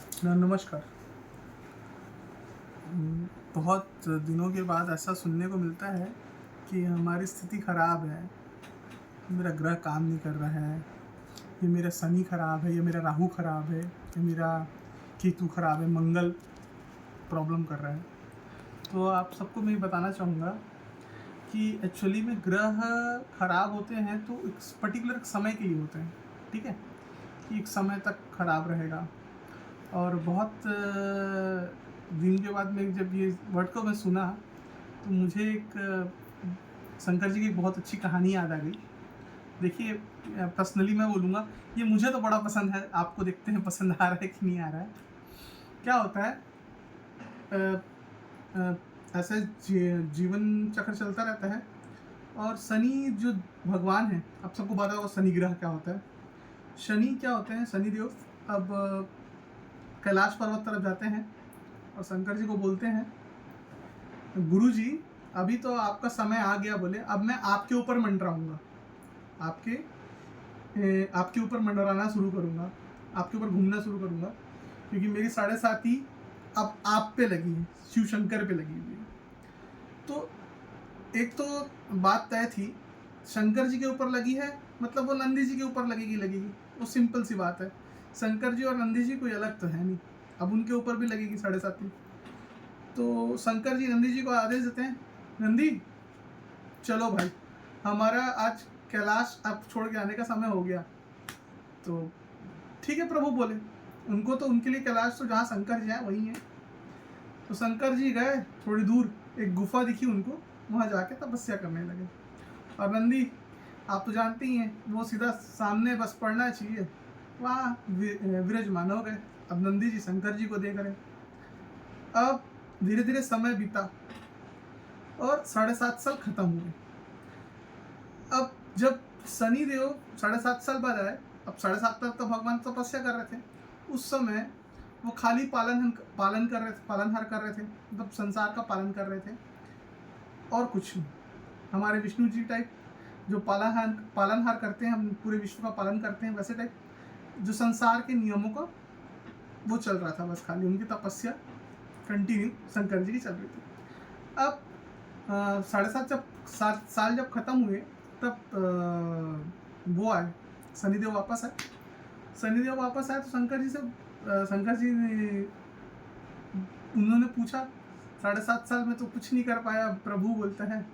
नमस्कार। बहुत दिनों के बाद ऐसा सुनने को मिलता है कि हमारी स्थिति खराब है, मेरा ग्रह काम नहीं कर रहा है, ये मेरा शनि खराब है, ये मेरा राहु खराब है, ये मेरा केतु खराब है, मंगल प्रॉब्लम कर रहा है। तो आप सबको मैं ये बताना चाहूँगा कि एक्चुअली में ग्रह खराब होते हैं तो एक पर्टिकुलर समय के लिए होते हैं, ठीक है? कि एक समय तक खराब रहेगा। और बहुत दिन के बाद में जब ये वर्ड को मैं सुना तो मुझे एक शंकर जी की एक बहुत अच्छी कहानी याद आ गई। देखिए, पर्सनली मैं बोलूँगा, ये मुझे तो बड़ा पसंद है, आपको देखते हैं पसंद आ रहा है कि नहीं आ रहा है। क्या होता है, अ, अ, ऐसे जीवन चक्र चलता रहता है और शनि जो भगवान है, आप सबको पता होगा शनि ग्रह क्या होता है। शनि क्या होते हैं, शनि देव अब कैलाश पर्वत तरफ जाते हैं और शंकर जी को बोलते हैं, गुरु जी अभी तो आपका समय आ गया, बोले अब मैं आपके ऊपर मंडराऊंगा, आपके ऊपर मंडराना शुरू करूंगा, आपके ऊपर घूमना शुरू करूंगा, क्योंकि मेरी 7.5 अब आप पे लगी है, शिव शंकर पे लगी हुई है। तो एक तो बात तय थी, शंकर जी के ऊपर लगी है मतलब वो नंदी जी के ऊपर लगेगी, वो सिंपल सी बात है। शंकर जी और नंदी जी कोई अलग तो है नहीं, अब उनके ऊपर भी लगेगी 7.5। तो शंकर जी नंदी जी को आदेश देते हैं, नंदी चलो भाई, हमारा आज कैलाश अब छोड़ के आने का समय हो गया। तो ठीक है प्रभु बोले, उनको तो उनके लिए कैलाश तो जहाँ शंकर जी हैं वही है। तो शंकर जी गए, थोड़ी दूर एक गुफा दिखी उनको, वहाँ जाके तपस्या करने लगे। और नंदी, आप तो जानते ही हैं, वो सीधा सामने बस पड़ना चाहिए, वहाँ विराजमान हो गए। अब नंदी जी शंकर जी को देख रहे। अब धीरे धीरे समय बीता और 7.5 साल खत्म हुए। अब जब शनि देव 7.5 साल बाद आए, अब 7.5 तक तो भगवान तपस्या कर रहे थे, उस समय वो खाली पालनहार कर रहे थे, मतलब संसार का पालन कर रहे थे और कुछ नहीं। हमारे विष्णु जी टाइप जो पालनहार करते हैं, हम पूरे विश्व का पालन करते हैं, वैसे टाइप जो संसार के नियमों का वो चल रहा था, बस खाली उनकी तपस्या कंटिन्यू शंकर जी की चल रही थी। अब 7.5 जब 7 साल जब खत्म हुए, तब वो आए, शनिदेव वापस आए। शनिदेव वापस आए तो शंकर जी से शंकर जी ने उन्होंने पूछा, 7.5 साल में तो कुछ नहीं कर पाया प्रभु, बोलते हैं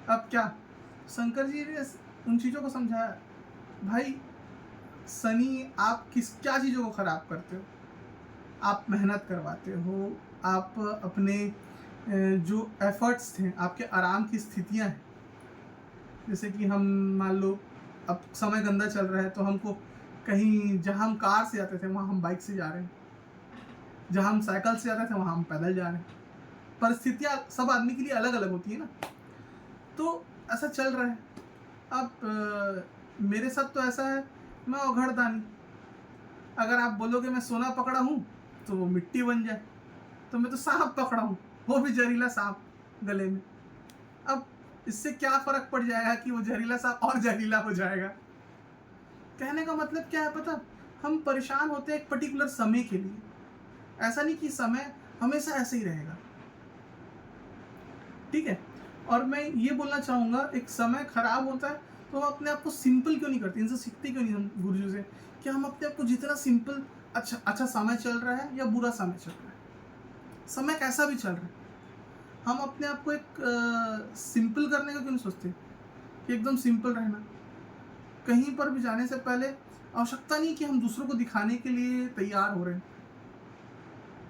अब क्या। शंकर जी ने उन चीज़ों को समझाया, भाई शनि आप क्या चीज़ों को खराब करते हो, आप मेहनत करवाते हो, आप अपने जो एफर्ट्स थे, आपके आराम की स्थितियां हैं, जैसे कि हम मान लो अब समय गंदा चल रहा है तो हमको कहीं, जहाँ हम कार से जाते थे वहाँ हम बाइक से जा रहे हैं, जहाँ हम साइकिल से जाते थे वहाँ हम पैदल जा रहे हैं। परिस्थितियाँ सब आदमी के लिए अलग अलग होती है ना, तो ऐसा चल रहा है। अब मेरे साथ तो ऐसा है, मैं औघड़दानी, अगर आप बोलोगे मैं सोना पकड़ा हूँ तो वो मिट्टी बन जाए, तो मैं तो सांप पकड़ा हूँ, वो भी जहरीला सांप गले में। अब इससे क्या फर्क पड़ जाएगा कि वो जहरीला सांप और जहरीला हो जाएगा। कहने का मतलब क्या है पता, हम परेशान होते हैं एक पर्टिकुलर समय के लिए, ऐसा नहीं कि समय हमेशा ऐसे ही रहेगा, ठीक है। और मैं ये बोलना चाहूँगा, एक समय खराब होता है तो हम अपने आप को सिंपल क्यों नहीं करते, इनसे सीखते क्यों नहीं हम गुरुजी से, कि हम अपने आप को जितना सिंपल, अच्छा समय चल रहा है या बुरा समय चल रहा है, समय कैसा भी चल रहा है, हम अपने आप को एक सिंपल करने का क्यों नहीं सोचते, कि एकदम सिंपल रहना। कहीं पर भी जाने से पहले आवश्यकता नहीं कि हम दूसरों को दिखाने के लिए तैयार हो रहे हैं।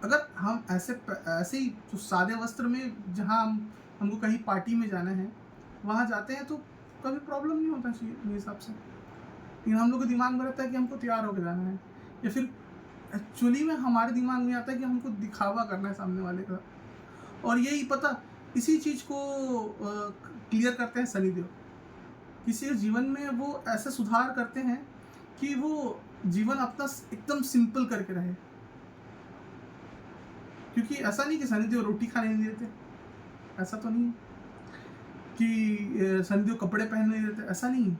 अगर हम ऐसे ही जो सादे वस्त्र में, जहाँ हमको कहीं पार्टी में जाना है वहाँ जाते हैं, तो कभी प्रॉब्लम नहीं होता चाहिए मेरे हिसाब से। लेकिन हम लोग के दिमाग में रहता है कि हमको तैयार होकर जाना है, या फिर एक्चुअली में हमारे दिमाग में आता है कि हमको दिखावा करना है सामने वाले का। और यही पता, इसी चीज़ को क्लियर करते हैं शनिदेव। किसी के जीवन में वो ऐसे सुधार करते हैं कि वो जीवन अपना एकदम सिंपल करके रहे। क्योंकि ऐसा नहीं कि शनिदेव रोटी खाने नहीं देते, ऐसा तो नहीं है कि शनिदेव कपड़े पहनने नहीं देते, ऐसा नहीं है।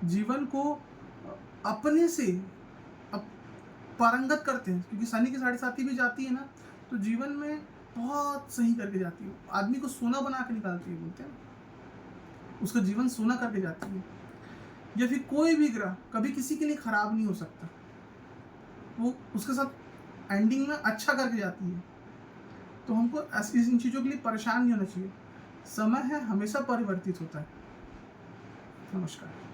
जीवन को अपने से, पारंगत करते हैं, क्योंकि शनि की 7.5 भी जाती है ना तो जीवन में बहुत सही करके जाती है, आदमी को सोना बना के निकालती है, बोलते हैं ना, उसका जीवन सोना करके जाती है। या फिर कोई भी ग्रह कभी किसी के लिए खराब नहीं हो सकता, वो उसके साथ एंडिंग में अच्छा करके जाती है। तो हमको ऐसी इन चीज़ों के लिए परेशान नहीं होना चाहिए। समय है हमेशा परिवर्तित होता है। नमस्कार।